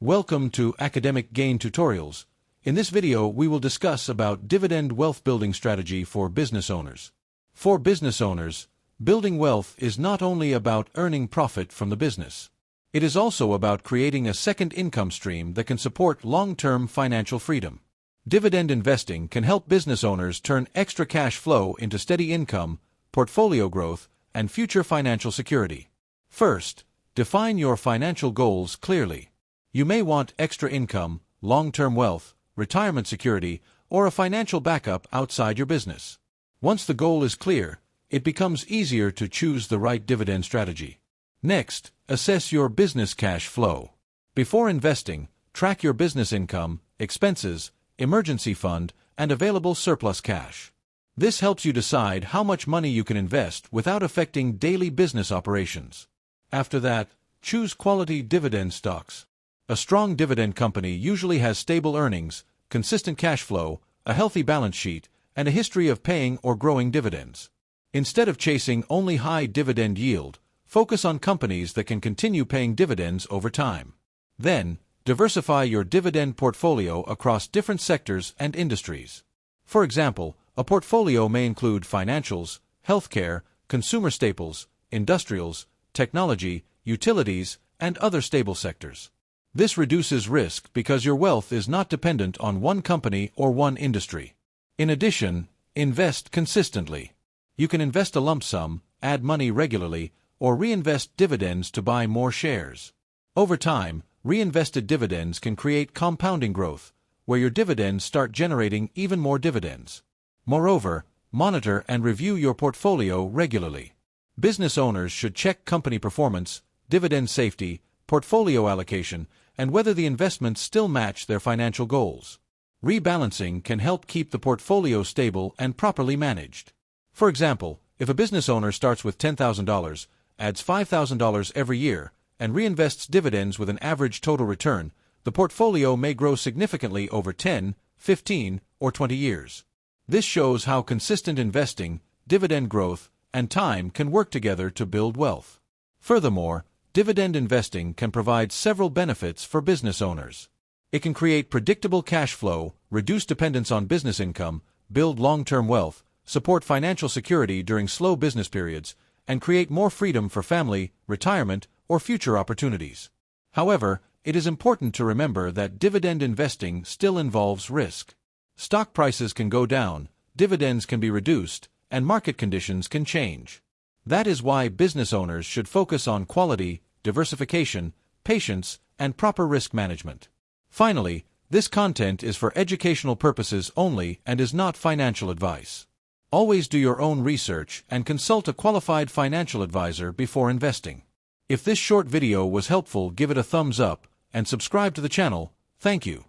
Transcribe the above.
Welcome to Academic Gain Tutorials. In this video, we will discuss about dividend wealth building strategy for business owners. For business owners, building wealth is not only about earning profit from the business. It is also about creating a second income stream that can support long-term financial freedom. Dividend investing can help business owners turn extra cash flow into steady income, portfolio growth, and future financial security. First, define your financial goals clearly. You may want extra income, long-term wealth, retirement security, or a financial backup outside your business. Once the goal is clear, it becomes easier to choose the right dividend strategy. Next, assess your business cash flow. Before investing, track your business income, expenses, emergency fund, and available surplus cash. This helps you decide how much money you can invest without affecting daily business operations. After that, choose quality dividend stocks. A strong dividend company usually has stable earnings, consistent cash flow, a healthy balance sheet, and a history of paying or growing dividends. Instead of chasing only high dividend yield, focus on companies that can continue paying dividends over time. Then, diversify your dividend portfolio across different sectors and industries. For example, a portfolio may include financials, healthcare, consumer staples, industrials, technology, utilities, and other stable sectors. This reduces risk because your wealth is not dependent on one company or one industry. In addition, invest consistently. You can invest a lump sum, add money regularly, or reinvest dividends to buy more shares. Over time, reinvested dividends can create compounding growth, where your dividends start generating even more dividends. Moreover, monitor and review your portfolio regularly. Business owners should check company performance, dividend safety, portfolio allocation, and whether the investments still match their financial goals. Rebalancing can help keep the portfolio stable and properly managed. For example, if a business owner starts with $10,000, adds $5,000 every year, and reinvests dividends with an average total return, the portfolio may grow significantly over 10, 15, or 20 years. This shows how consistent investing, dividend growth, and time can work together to build wealth. Furthermore, dividend investing can provide several benefits for business owners. It can create predictable cash flow, reduce dependence on business income, build long-term wealth, support financial security during slow business periods, and create more freedom for family, retirement, or future opportunities. However, it is important to remember that dividend investing still involves risk. Stock prices can go down, dividends can be reduced, and market conditions can change. That is why business owners should focus on quality, diversification, patience, and proper risk management. Finally, this content is for educational purposes only and is not financial advice. Always do your own research and consult a qualified financial advisor before investing. If this short video was helpful, give it a thumbs up and subscribe to the channel. Thank you.